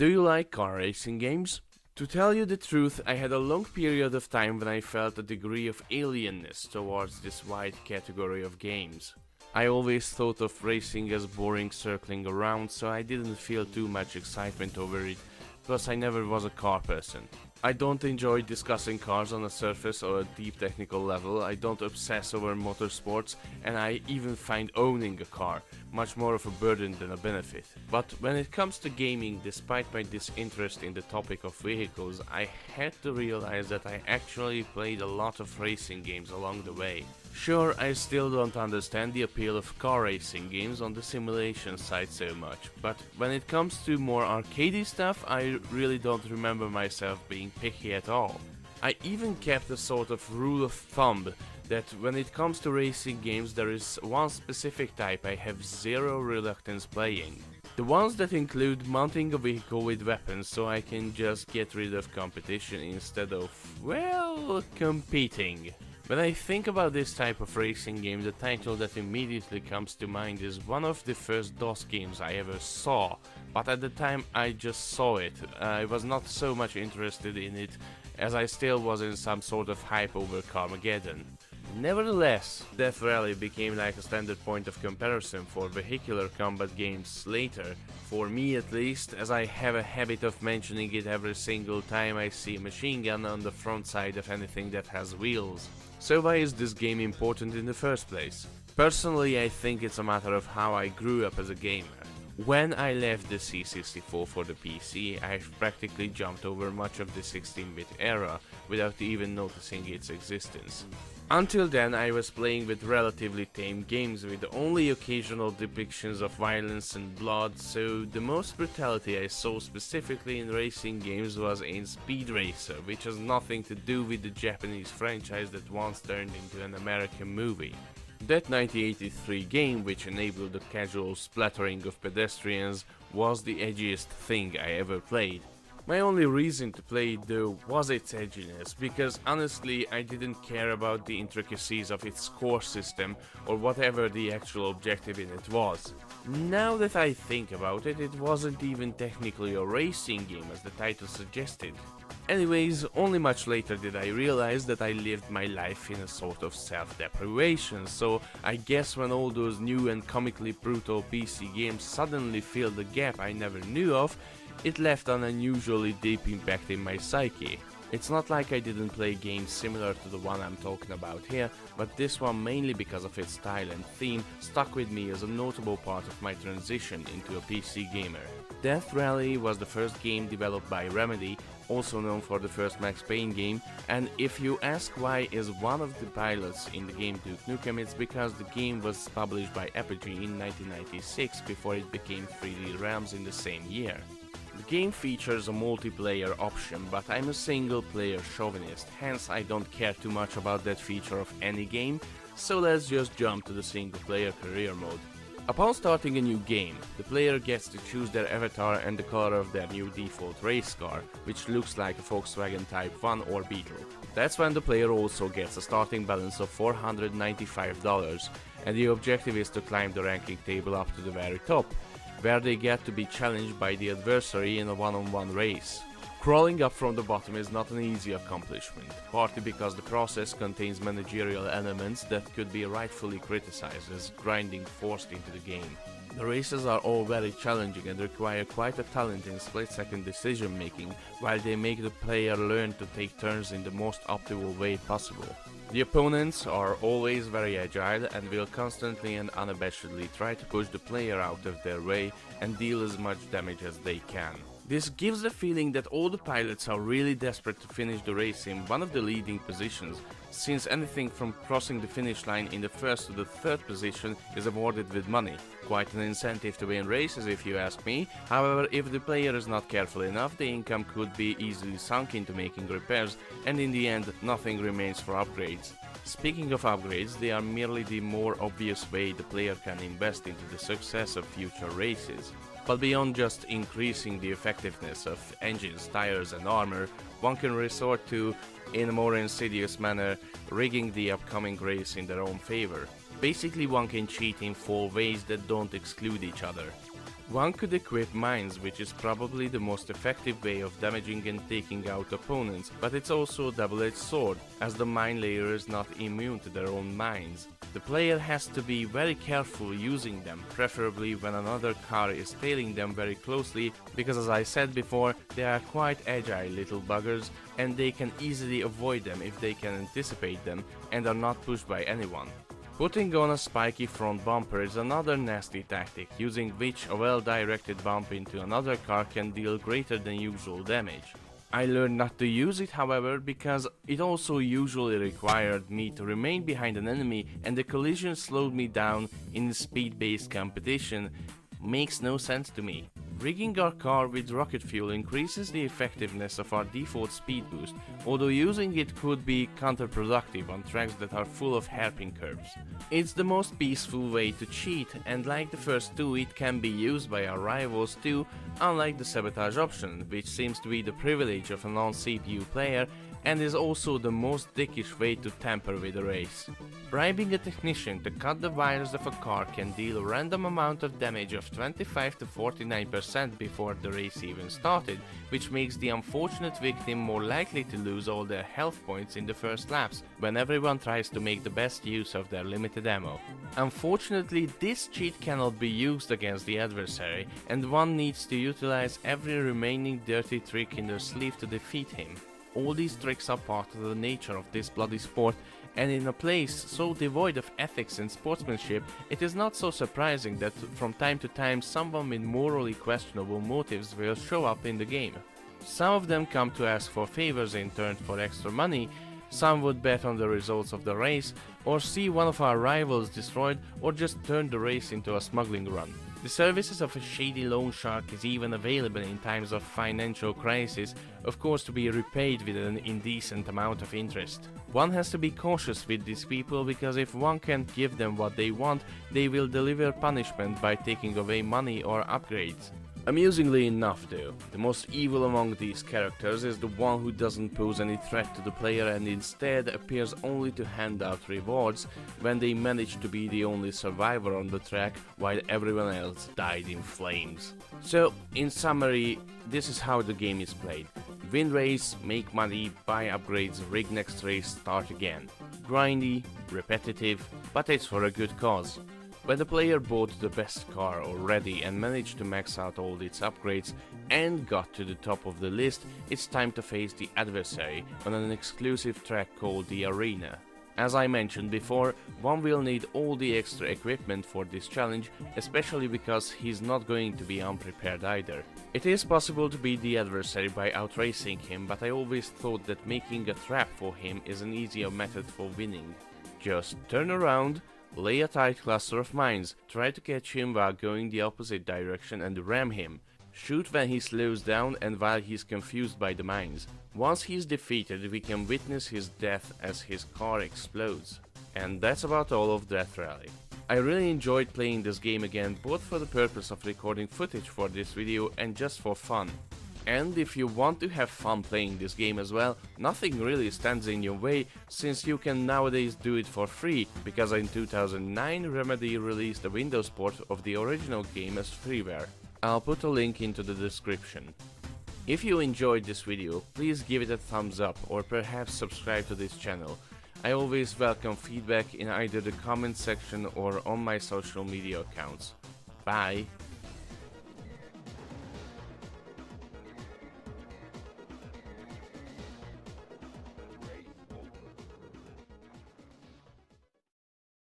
Do you like car racing games? To tell you the truth, I had a long period of time when I felt a degree of alienness towards this wide category of games. I always thought of racing as boring circling around, so I didn't feel too much excitement over it, plus I never was a car person. I don't enjoy discussing cars on a surface or a deep technical level, I don't obsess over motorsports, and I even find owning a car much more of a burden than a benefit. But when it comes to gaming, despite my disinterest in the topic of vehicles, I had to realize that I actually played a lot of racing games along the way. Sure, I still don't understand the appeal of car racing games on the simulation side so much, but when it comes to more arcadey stuff, I really don't remember myself being picky at all. I even kept a sort of rule of thumb that when it comes to racing games there is one specific type I have zero reluctance playing. The ones that include mounting a vehicle with weapons so I can just get rid of competition instead of, well, competing. When I think about this type of racing game, the title that immediately comes to mind is one of the first DOS games I ever saw, but at the time I just saw it. I was not so much interested in it as I still was in some sort of hype over Carmageddon. Nevertheless, Death Rally became like a standard point of comparison for vehicular combat games later, for me at least, as I have a habit of mentioning it every single time I see a machine gun on the front side of anything that has wheels. So why is this game important in the first place? Personally, I think it's a matter of how I grew up as a gamer. When I left the C64 for the PC, I practically jumped over much of the 16-bit era without even noticing its existence. Until then, I was playing with relatively tame games with only occasional depictions of violence and blood, so the most brutality I saw specifically in racing games was in Speed Racer, which has nothing to do with the Japanese franchise that once turned into an American movie. That 1983 game, which enabled the casual splattering of pedestrians, was the edgiest thing I ever played. My only reason to play it though was its edginess, because honestly I didn't care about the intricacies of its score system or whatever the actual objective in it was. Now that I think about it, it wasn't even technically a racing game as the title suggested. Anyways, only much later did I realize that I lived my life in a sort of self-deprivation, so I guess when all those new and comically brutal PC games suddenly filled the gap I never knew of, it left an unusually deep impact in my psyche. It's not like I didn't play games similar to the one I'm talking about here, but this one, mainly because of its style and theme, stuck with me as a notable part of my transition into a PC gamer. Death Rally was the first game developed by Remedy, also known for the first Max Payne game, and if you ask why is one of the pilots in the game Duke Nukem, it's because the game was published by Apogee in 1996 before it became 3D Realms in the same year. The game features a multiplayer option, but I'm a single-player chauvinist, hence I don't care too much about that feature of any game, so let's just jump to the single-player career mode. Upon starting a new game, the player gets to choose their avatar and the color of their new default race car, which looks like a Volkswagen Type 1 or Beetle. That's when the player also gets a starting balance of $495, and the objective is to climb the ranking table up to the very top, where they get to be challenged by the adversary in a one-on-one race. Crawling up from the bottom is not an easy accomplishment, partly because the process contains managerial elements that could be rightfully criticized as grinding forced into the game. The races are all very challenging and require quite a talent in split-second decision making, while they make the player learn to take turns in the most optimal way possible. The opponents are always very agile and will constantly and unabashedly try to push the player out of their way and deal as much damage as they can. This gives the feeling that all the pilots are really desperate to finish the race in one of the leading positions, since anything from crossing the finish line in the first to the third position is awarded with money. Quite an incentive to win races if you ask me. However, if the player is not careful enough, the income could be easily sunk into making repairs, and in the end nothing remains for upgrades. Speaking of upgrades, they are merely the more obvious way the player can invest into the success of future races. But beyond just increasing the effectiveness of engines, tires and armor, one can resort to, in a more insidious manner, rigging the upcoming race in their own favor. Basically, one can cheat in 4 ways that don't exclude each other. One could equip mines, which is probably the most effective way of damaging and taking out opponents, but it's also a double-edged sword, as the mine layer is not immune to their own mines. The player has to be very careful using them, preferably when another car is tailing them very closely, because as I said before, they are quite agile little buggers and they can easily avoid them if they can anticipate them and are not pushed by anyone. Putting on a spiky front bumper is another nasty tactic, using which a well-directed bump into another car can deal greater than usual damage. I learned not to use it, however, because it also usually required me to remain behind an enemy and the collision slowed me down in speed-based competition. Makes no sense to me. Rigging our car with rocket fuel increases the effectiveness of our default speed boost, although using it could be counterproductive on tracks that are full of hairpin curves. It's the most peaceful way to cheat, and like the first two, it can be used by our rivals too, unlike the sabotage option, which seems to be the privilege of a non-CPU player and is also the most dickish way to tamper with a race. Bribing a technician to cut the wires of a car can deal a random amount of damage of 25 to 49% before the race even started, which makes the unfortunate victim more likely to lose all their health points in the first laps, when everyone tries to make the best use of their limited ammo. Unfortunately, this cheat cannot be used against the adversary, and one needs to utilize every remaining dirty trick in their sleeve to defeat him. All these tricks are part of the nature of this bloody sport, and in a place so devoid of ethics and sportsmanship, it is not so surprising that from time to time someone with morally questionable motives will show up in the game. Some of them come to ask for favors in turn for extra money, some would bet on the results of the race, or see one of our rivals destroyed, or just turn the race into a smuggling run. The services of a shady loan shark is even available in times of financial crisis, of course to be repaid with an indecent amount of interest. One has to be cautious with these people, because if one can't give them what they want, they will deliver punishment by taking away money or upgrades. Amusingly enough though, the most evil among these characters is the one who doesn't pose any threat to the player and instead appears only to hand out rewards when they manage to be the only survivor on the track while everyone else died in flames. So, in summary, this is how the game is played. Win race, make money, buy upgrades, rig next race, start again. Grindy, repetitive, but it's for a good cause. When the player bought the best car already and managed to max out all its upgrades and got to the top of the list, it's time to face the adversary on an exclusive track called the Arena. As I mentioned before, one will need all the extra equipment for this challenge, especially because he's not going to be unprepared either. It is possible to beat the adversary by outracing him, but I always thought that making a trap for him is an easier method for winning. Just turn around, lay a tight cluster of mines, try to catch him while going the opposite direction and ram him. Shoot when he slows down and while he's confused by the mines. Once he's defeated, we can witness his death as his car explodes. And that's about all of Death Rally. I really enjoyed playing this game again, both for the purpose of recording footage for this video and just for fun. And if you want to have fun playing this game as well, nothing really stands in your way, since you can nowadays do it for free, because in 2009 Remedy released a Windows port of the original game as freeware. I'll put a link into the description. If you enjoyed this video, please give it a thumbs up or perhaps subscribe to this channel. I always welcome feedback in either the comment section or on my social media accounts. Bye!